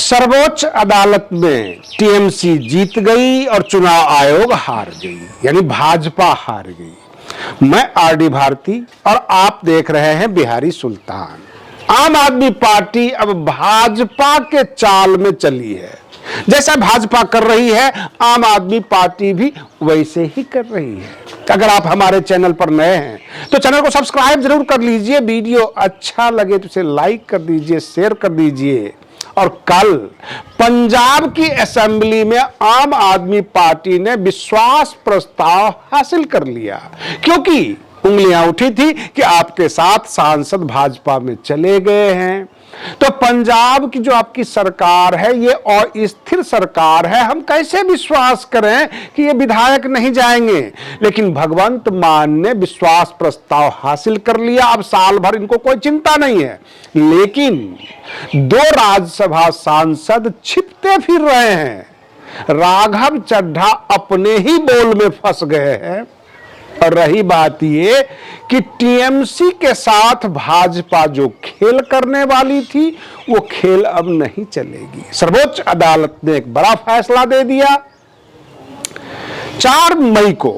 सर्वोच्च अदालत में टीएमसी जीत गई और चुनाव आयोग हार गई, यानी भाजपा हार गई। मैं आरडी भारती और आप देख रहे हैं बिहारी सुल्तान। आम आदमी पार्टी अब भाजपा के चाल में चली है। जैसा भाजपा कर रही है आम आदमी पार्टी भी वैसे ही कर रही है। अगर आप हमारे चैनल पर नए हैं तो चैनल को सब्सक्राइब जरूर कर लीजिए, वीडियो अच्छा लगे तो इसे लाइक कर दीजिए, शेयर कर दीजिए। और कल पंजाब की असेंबली में आम आदमी पार्टी ने विश्वास प्रस्ताव हासिल कर लिया, क्योंकि उंगलियां उठी थी कि आपके साथ सांसद भाजपा में चले गए हैं। तो पंजाब की जो आपकी सरकार है ये अस्थिर सरकार है, हम कैसे विश्वास करें कि ये विधायक नहीं जाएंगे। लेकिन भगवंत मान ने विश्वास प्रस्ताव हासिल कर लिया, अब साल भर इनको कोई चिंता नहीं है। लेकिन दो राज्यसभा सांसद छिपते फिर रहे हैं। राघव चड्ढा अपने ही बोल में फंस गए हैं। और रही बात ये कि टीएमसी के साथ भाजपा जो खेल करने वाली थी वो खेल अब नहीं चलेगी। सर्वोच्च अदालत ने एक बड़ा फैसला दे दिया। 4 मई को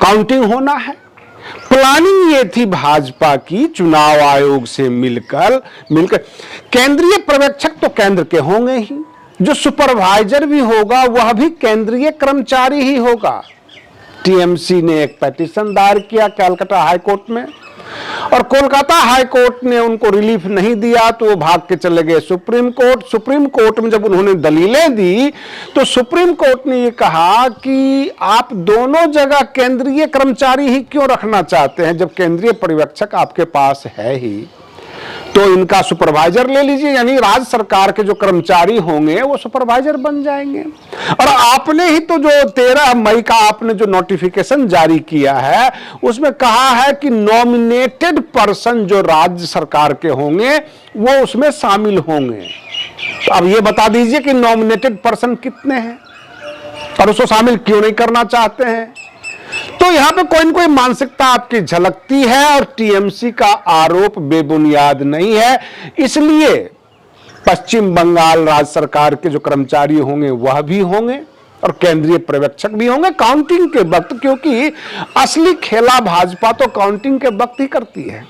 काउंटिंग होना है। प्लानिंग ये थी भाजपा की, चुनाव आयोग से मिलकर केंद्रीय पर्यवेक्षक तो केंद्र के होंगे ही, जो सुपरवाइजर भी होगा वह भी केंद्रीय कर्मचारी ही होगा। टीएमसी ने एक पिटीशन दायर किया कलकत्ता हाई कोर्ट में, और कोलकाता हाई कोर्ट ने उनको रिलीफ नहीं दिया तो वो भाग के चले गए सुप्रीम कोर्ट। सुप्रीम कोर्ट में जब उन्होंने दलीलें दी तो सुप्रीम कोर्ट ने ये कहा कि आप दोनों जगह केंद्रीय कर्मचारी ही क्यों रखना चाहते हैं, जब केंद्रीय पर्यवेक्षक आपके पास है ही तो इनका सुपरवाइजर ले लीजिए, यानी राज्य सरकार के जो कर्मचारी होंगे वो सुपरवाइजर बन जाएंगे। और आपने ही तो जो 13 मई का आपने जो नोटिफिकेशन जारी किया है उसमें कहा है कि नॉमिनेटेड पर्सन जो राज्य सरकार के होंगे वो उसमें शामिल होंगे। तो अब ये बता दीजिए कि नॉमिनेटेड पर्सन कितने हैं और उसको शामिल क्यों नहीं करना चाहते हैं। तो यहां पे कोई न कोई मानसिकता आपकी झलकती है और टीएमसी का आरोप बेबुनियाद नहीं है। इसलिए पश्चिम बंगाल राज्य सरकार के जो कर्मचारी होंगे वह भी होंगे और केंद्रीय पर्यवेक्षक भी होंगे काउंटिंग के वक्त, क्योंकि असली खेला भाजपा तो काउंटिंग के वक्त ही करती है।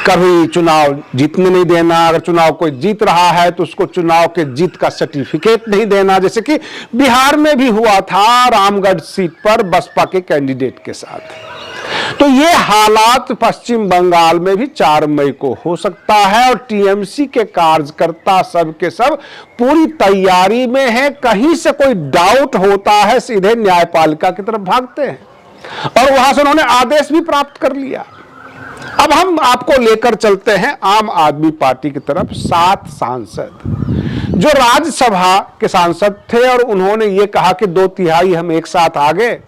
कभी चुनाव जीतने नहीं देना, अगर चुनाव कोई जीत रहा है तो उसको चुनाव के जीत का सर्टिफिकेट नहीं देना, जैसे कि बिहार में भी हुआ था रामगढ़ सीट पर बसपा के कैंडिडेट के साथ। तो ये हालात पश्चिम बंगाल में भी 4 मई को हो सकता है और टीएमसी के कार्यकर्ता सब के सब पूरी तैयारी में है। कहीं से कोई डाउट होता है सीधे न्यायपालिका की तरफ भागते हैं और वहां से उन्होंने आदेश भी प्राप्त कर लिया। अब हम आपको लेकर चलते हैं आम आदमी पार्टी की तरफ। 7 सांसद जो राज्यसभा के सांसद थे और उन्होंने ये कहा कि 2/3 हम एक साथ आ गए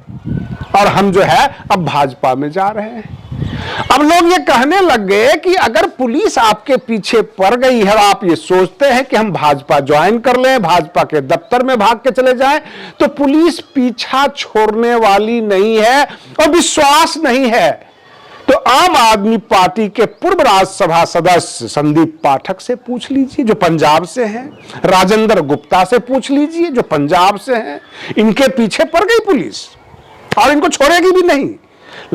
और हम जो है अब भाजपा में जा रहे हैं। अब लोग ये कहने लग गए कि अगर पुलिस आपके पीछे पड़ गई है, आप ये सोचते हैं कि हम भाजपा ज्वाइन कर लें, भाजपा के दफ्तर में भाग के चले जाएं, तो पुलिस पीछा छोड़ने वाली नहीं है और विश्वास नहीं है। तो आम आदमी पार्टी के पूर्व राज्यसभा सदस्य संदीप पाठक से पूछ लीजिए जो पंजाब से हैं, राजेंद्र गुप्ता से पूछ लीजिए जो पंजाब से हैं। इनके पीछे पड़ गई पुलिस और इनको छोड़ेगी भी नहीं।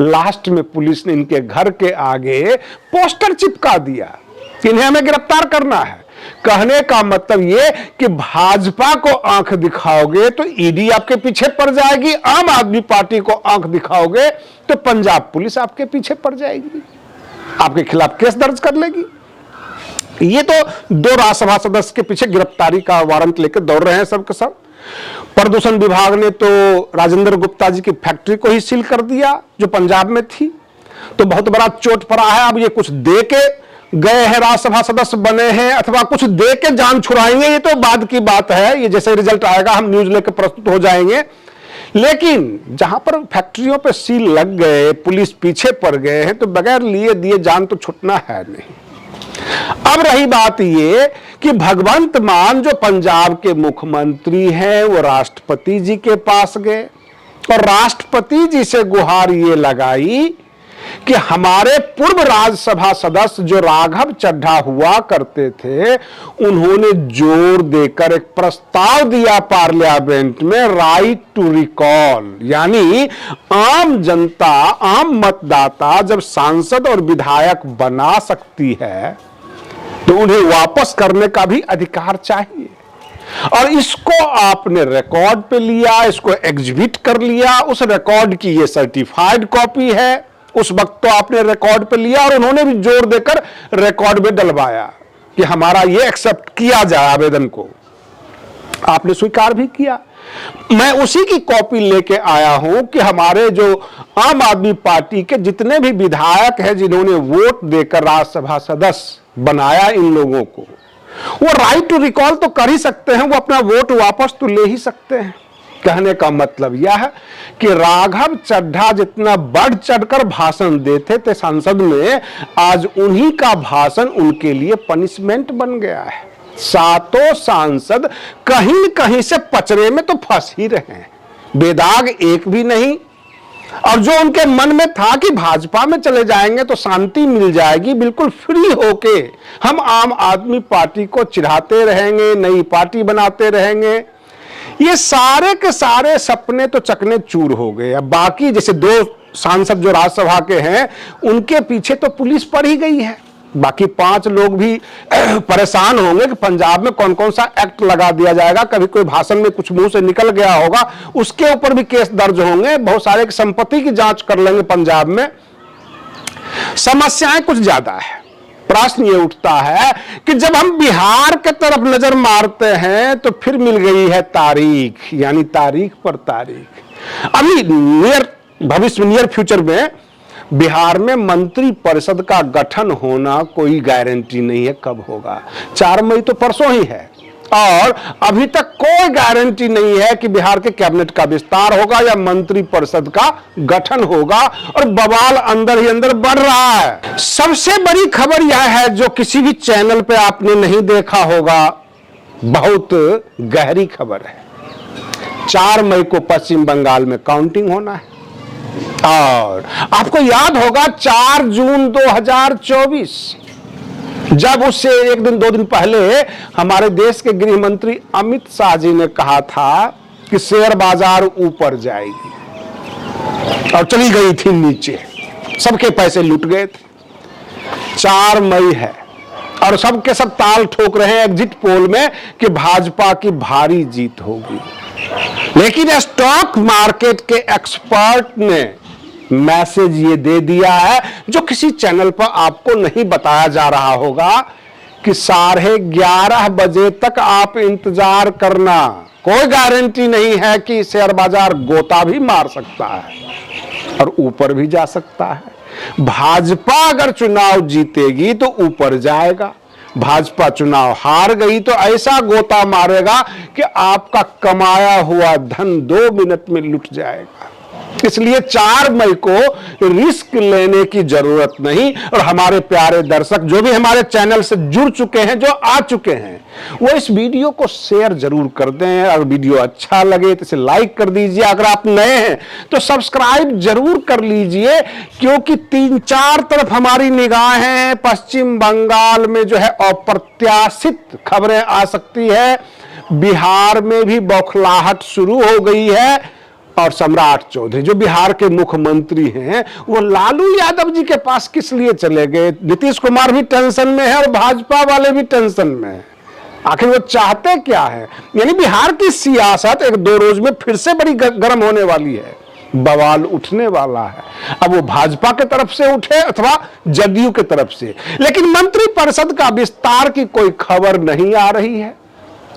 लास्ट में पुलिस ने इनके घर के आगे पोस्टर चिपका दिया कि इन्हें हमें गिरफ्तार करना है। कहने का मतलब ये कि भाजपा को आंख दिखाओगे तो ईडी आपके पीछे पड़ जाएगी, आम आदमी पार्टी को आंख दिखाओगे तो पंजाब पुलिस आपके पीछे पड़ जाएगी, आपके खिलाफ केस दर्ज कर लेगी। ये तो 2 राज्यसभा सदस्य के पीछे गिरफ्तारी का वारंट लेकर दौड़ रहे हैं सब के सब। प्रदूषण विभाग ने तो राजेंद्र गुप्ता जी की फैक्ट्री को ही सील कर दिया जो पंजाब में थी, तो बहुत बड़ा चोट पड़ा है। अब ये कुछ दे के गए हैं, राज्यसभा सदस्य बने हैं अथवा कुछ दे के जान छुड़ाएंगे ये तो बाद की बात है। ये जैसे रिजल्ट आएगा हम न्यूज लेकर प्रस्तुत हो जाएंगे। लेकिन जहां पर फैक्ट्रियों पे सील लग गए, पुलिस पीछे पड़ गए हैं, तो बगैर लिए दिए जान तो छूटना है नहीं। अब रही बात ये कि भगवंत मान जो पंजाब के मुख्यमंत्री हैं वो राष्ट्रपति जी के पास गए और राष्ट्रपति जी से गुहार ये लगाई कि हमारे पूर्व राज्यसभा सदस्य जो राघव चड्ढा हुआ करते थे, उन्होंने जोर देकर एक प्रस्ताव दिया पार्लियामेंट में, राइट टू रिकॉल, यानी आम जनता, आम मतदाता जब सांसद और विधायक बना सकती है तो उन्हें वापस करने का भी अधिकार चाहिए। और इसको आपने रिकॉर्ड पे लिया, इसको एग्जिबिट कर लिया, उस रिकॉर्ड की ये सर्टिफाइड कॉपी है। उस वक्त तो आपने रिकॉर्ड पे लिया और उन्होंने भी जोर देकर रिकॉर्ड में डलवाया कि हमारा ये एक्सेप्ट किया जाए आवेदन को। आपने स्वीकार भी किया। मैं उसी की कॉपी लेके आया हूं कि हमारे जो आम आदमी पार्टी के जितने भी विधायक हैं जिन्होंने वोट देकर राज्यसभा सदस्य बनाया इन लोगों को, वो राइट टू रिकॉल तो कर ही सकते हैं, वो अपना वोट वापस तो ले ही सकते हैं। कहने का मतलब यह है कि राघव चड्ढा जितना बढ़ चढ़कर भाषण देते थे संसद में, आज उन्हीं का भाषण उनके लिए पनिशमेंट बन गया है। सातों सांसद कहीं न कहीं से पचड़े में तो फंस ही रहे हैं, बेदाग एक भी नहीं। और जो उनके मन में था कि भाजपा में चले जाएंगे तो शांति मिल जाएगी, बिल्कुल फ्री होके हम आम आदमी पार्टी को चिढ़ाते रहेंगे, नई पार्टी बनाते रहेंगे, ये सारे के सारे सपने तो चकने चूर हो गए। अब बाकी जैसे 2 सांसद जो राज्यसभा के हैं उनके पीछे तो पुलिस पड़ ही गई है, बाकी 5 लोग भी परेशान होंगे कि पंजाब में कौन कौन सा एक्ट लगा दिया जाएगा, कभी कोई भाषण में कुछ मुंह से निकल गया होगा उसके ऊपर भी केस दर्ज होंगे, बहुत सारे की संपत्ति की जांच कर लेंगे पंजाब में। समस्याएं कुछ ज्यादा है। प्रश्न ये उठता है कि जब हम बिहार के तरफ नजर मारते हैं तो फिर मिल गई है तारीख, यानी तारीख पर तारीख। अभी नियर फ्यूचर में बिहार में मंत्री परिषद का गठन होना कोई गारंटी नहीं है कब होगा। 4 मई तो परसों ही है और अभी तक कोई गारंटी नहीं है कि बिहार के कैबिनेट का विस्तार होगा या मंत्री परिषद का गठन होगा, और बवाल अंदर ही अंदर बढ़ रहा है। सबसे बड़ी खबर यह है जो किसी भी चैनल पे आपने नहीं देखा होगा, बहुत गहरी खबर है। 4 मई को पश्चिम बंगाल में काउंटिंग होना है और आपको याद होगा 4 जून 2024 जब उससे 1 दिन 2 दिन पहले हमारे देश के गृह मंत्री अमित शाह जी ने कहा था कि शेयर बाजार ऊपर जाएगी और चली गई थी नीचे, सबके पैसे लूट गए थे। 4 मई है और सबके सब ताल ठोक रहे हैं एग्जिट पोल में कि भाजपा की भारी जीत होगी, लेकिन स्टॉक मार्केट के एक्सपर्ट ने मैसेज ये दे दिया है जो किसी चैनल पर आपको नहीं बताया जा रहा होगा कि 11:30 बजे तक आप इंतजार करना। कोई गारंटी नहीं है कि शेयर बाजार गोता भी मार सकता है और ऊपर भी जा सकता है। भाजपा अगर चुनाव जीतेगी तो ऊपर जाएगा, भाजपा चुनाव हार गई तो ऐसा गोता मारेगा कि आपका कमाया हुआ धन 2 मिनट में लुट जाएगा। इसलिए 4 मई को रिस्क लेने की जरूरत नहीं। और हमारे प्यारे दर्शक जो भी हमारे चैनल से जुड़ चुके हैं, जो आ चुके हैं, वो इस वीडियो को शेयर जरूर कर दें। अगर वीडियो अच्छा लगे तो इसे लाइक कर दीजिए, अगर आप नए हैं तो सब्सक्राइब जरूर कर लीजिए, क्योंकि 3-4 तरफ हमारी निगाहें हैं। पश्चिम बंगाल में जो है अप्रत्याशित खबरें आ सकती है, बिहार में भी बौखलाहट शुरू हो गई है और सम्राट चौधरी जो बिहार के मुख्यमंत्री हैं वो लालू यादव जी के पास किस लिए चले गए। नीतीश कुमार भी टेंशन में है और भाजपा वाले भी टेंशन में है। आखिर वो चाहते क्या है? यानी बिहार की सियासत 1-2 रोज में फिर से बड़ी गर्म होने वाली है, बवाल उठने वाला है। अब वो भाजपा के तरफ से उठे अथवा जदयू के तरफ से, लेकिन मंत्री परिषद का विस्तार की कोई खबर नहीं आ रही है।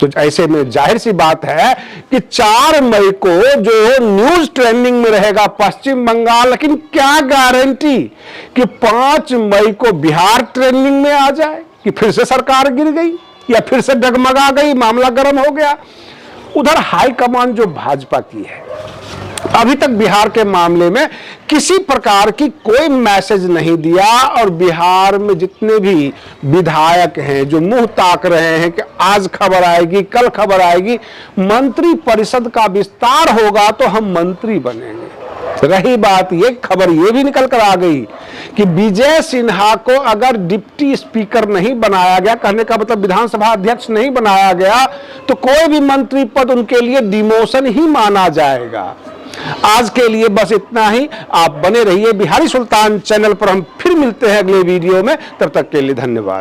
तो ऐसे में जाहिर सी बात है कि 4 मई को जो न्यूज ट्रेंडिंग में रहेगा पश्चिम बंगाल, लेकिन क्या गारंटी कि 5 मई को बिहार ट्रेंडिंग में आ जाए कि फिर से सरकार गिर गई या फिर से डगमगा गई, मामला गर्म हो गया। उधर हाईकमान जो भाजपा की है, अभी तक बिहार के मामले में किसी प्रकार की कोई मैसेज नहीं दिया और बिहार में जितने भी विधायक हैं जो मुंह ताक रहे हैं कि आज खबर आएगी, कल खबर आएगी, मंत्री परिषद का विस्तार होगा तो हम मंत्री बनेंगे, रही बात ये, खबर ये भी निकल कर आ गई कि विजय सिन्हा को अगर डिप्टी स्पीकर नहीं बनाया गया, कहने का मतलब विधानसभा अध्यक्ष नहीं बनाया गया, तो कोई भी मंत्री पद उनके लिए डिमोशन ही माना जाएगा। आज के लिए बस इतना ही। आप बने रहिए बिहारी सुल्तान चैनल पर। हम फिर मिलते हैं अगले वीडियो में। तब तक के लिए धन्यवाद।